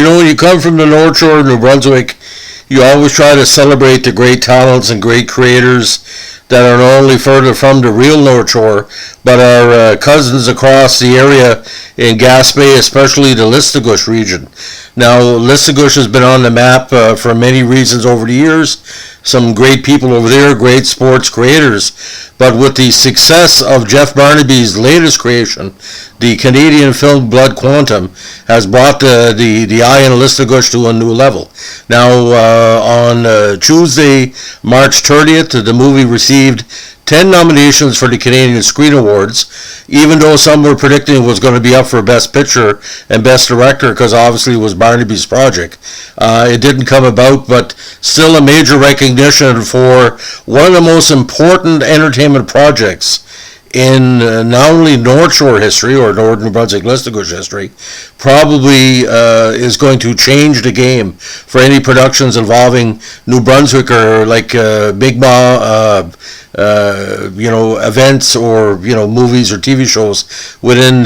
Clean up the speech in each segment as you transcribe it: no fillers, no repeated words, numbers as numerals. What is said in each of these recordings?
When you come from the North Shore of New Brunswick, you always try to celebrate the great talents and great creators that are not only further from the real North Shore, but our cousins across the area in Gaspé, especially the Listuguj region. Now, Listuguj has been on the map for many reasons over the years. Some great people over there, great sports creators. But with the success of Jeff Barnaby's latest creation, the Canadian film Blood Quantum has brought the eye in Listuguj to a new level. Now, on Tuesday, March 30th, the movie received 10 nominations for the Canadian Screen Awards, even though some were predicting it was going to be up for Best Picture and Best Director, because obviously it was Barnaby's project. It didn't come about, but still a major recognition for one of the most important entertainment projects in not only North Shore history or Northern New Brunswick Listuguj history, probably is going to change the game for any productions involving New Brunswick or like Mi'kmaq, events or movies or TV shows within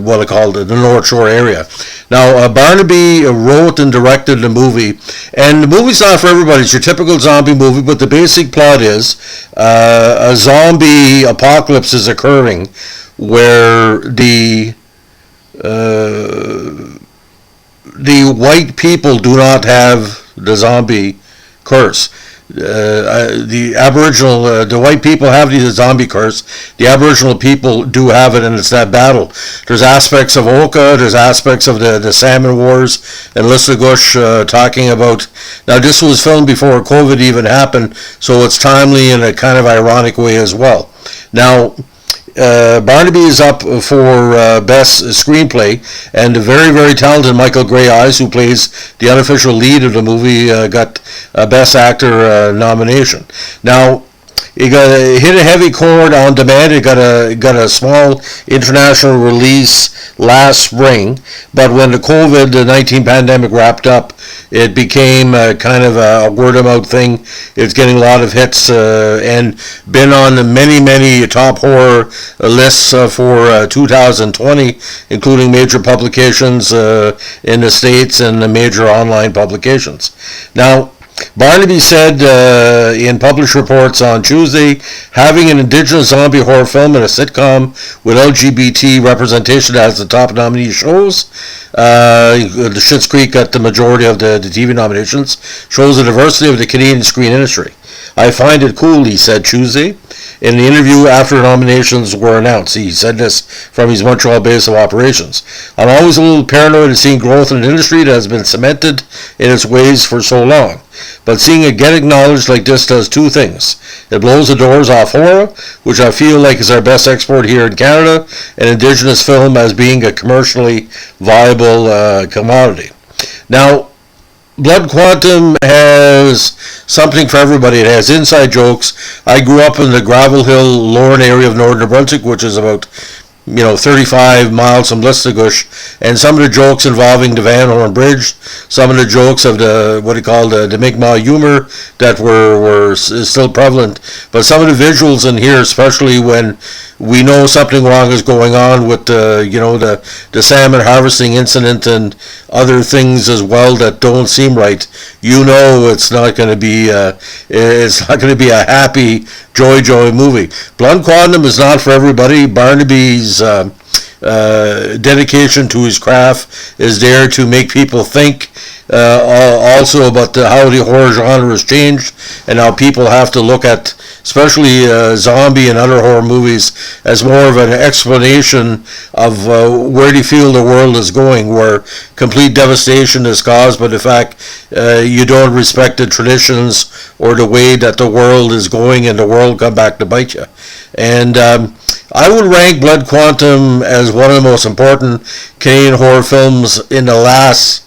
what I call the North Shore area. Now, Barnaby wrote and directed the movie, and the movie's not for everybody. It's your typical zombie movie, but the basic plot is a zombie apocalypse is occurring where the white people do not have the zombie curse. The Aboriginal, the white people have the zombie curse. The Aboriginal people do have it, and it's that battle. There's aspects of Oka, there's aspects of the Salmon Wars and Listuguj talking about. Now, this was filmed before COVID even happened, so it's timely in a kind of ironic way as well. Now, Barnaby is up for Best Screenplay, and the very, very talented Michael Grey Eyes, who plays the unofficial lead of the movie, got a Best Actor nomination. Now, it hit a heavy chord on demand. It got a small international release last spring, but when the COVID-19 pandemic wrapped up, it became kind of a word-of-mouth thing. It's getting a lot of hits and been on many, many top horror lists for 2020, including major publications in the States and major online publications. Now, Barnaby said in published reports on Tuesday, having an indigenous zombie horror film and a sitcom with LGBT representation as the top nominee shows, the Schitt's Creek got the majority of the TV nominations, shows the diversity of the Canadian screen industry. I find it cool, he said Tuesday in the interview after nominations were announced. He said this from his Montreal base of operations. I'm always a little paranoid of seeing growth in an industry that has been cemented in its ways for so long. But seeing it get acknowledged like this does two things. It blows the doors off horror, which I feel like is our best export here in Canada, and indigenous film as being a commercially viable commodity. Now, Blood Quantum has something for everybody. It has inside jokes. I grew up in the Gravel Hill, Lorne area of Northern New Brunswick, which is about 35 miles from Listuguj, and some of the jokes involving the Van Horn Bridge, some of the jokes of the Mi'kmaq humor that is still prevalent, but some of the visuals in here, especially when we know something wrong is going on with the salmon harvesting incident and other things as well that don't seem right. It's not going to be a happy joy movie. Blood Quantum is not for everybody. Barnaby's dedication to his craft is there to make people think also about how the horror genre has changed and how people have to look at especially zombie and other horror movies as more of an explanation of where they feel the world is going, where complete devastation is caused by the fact you don't respect the traditions or the way that the world is going, and the world come back to bite you. And I would rank Blood Quantum as one of the most important Canadian horror films in the last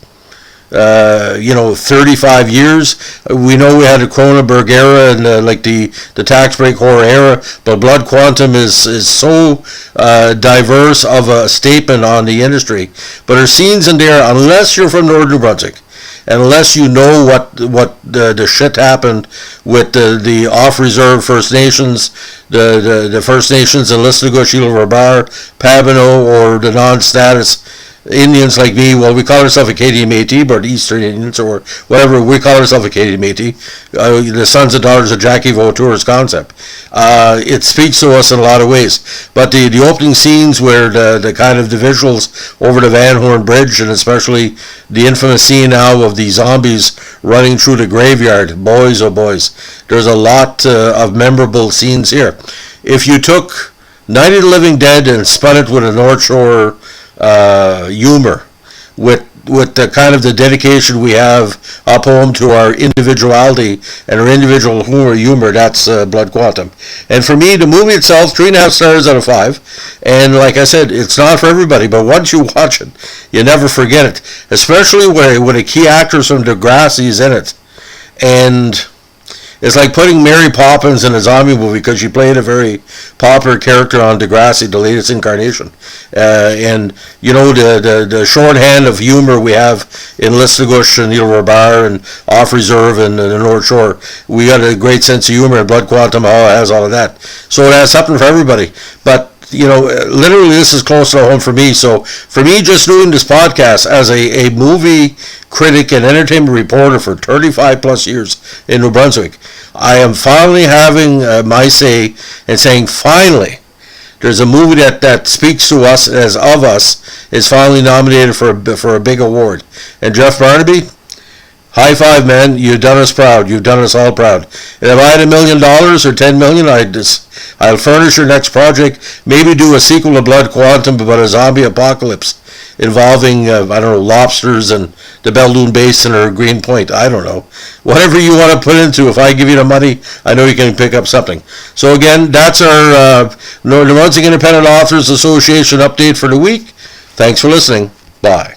35 years. We know we had the Cronenberg era and the tax break horror era, but Blood Quantum is so diverse of a statement on the industry. But there's scenes in there, unless you're from Northern New Brunswick, unless you know what the shit happened with the off-reserve First Nations, the First Nations in Listuguj, Bar, Pabineau, or the non-status Indians like me, well, we call ourselves Acadian Métis, but Eastern Indians or whatever, we call ourselves Acadian Métis, the sons and daughters of Jackie Vautour's concept. It speaks to us in a lot of ways. But the opening scenes where the kind of the visuals over the Van Horn Bridge, and especially the infamous scene now of the zombies running through the graveyard, boys, oh boys, there's a lot of memorable scenes here. If you took Night of the Living Dead and spun it with a North Shore humor, with the kind of the dedication we have up home to our individuality and our individual humor, that's Blood Quantum. And for me, the movie itself, 3.5 stars out of 5. And like I said, it's not for everybody, but once you watch it, you never forget it. Especially when a key actress from Degrassi is in it. And it's like putting Mary Poppins in a zombie movie because she played a very popular character on Degrassi, the latest incarnation. And, you know, the shorthand of humor we have in Listuguj and Neil Rabar and Off Reserve and the North Shore, we got a great sense of humor, and Blood Quantum has all of that. So it has something for everybody. But, you know, literally this is close to home for me. So for me, just doing this podcast as a movie critic and entertainment reporter for 35 plus years in New Brunswick, I am finally having my say and saying, finally, there's a movie that speaks to us as of us, is finally nominated for a big award. And Jeff Barnaby, high five, man. You've done us proud. You've done us all proud. And if I had $1 million or 10 million, I'll furnish your next project. Maybe do a sequel to Blood Quantum about a zombie apocalypse involving, I don't know, lobsters and the Beldoon Basin or Green Point. I don't know. Whatever you want to put into, if I give you the money, I know you can pick up something. So again, that's our New Brunswick Independent Authors Association update for the week. Thanks for listening. Bye.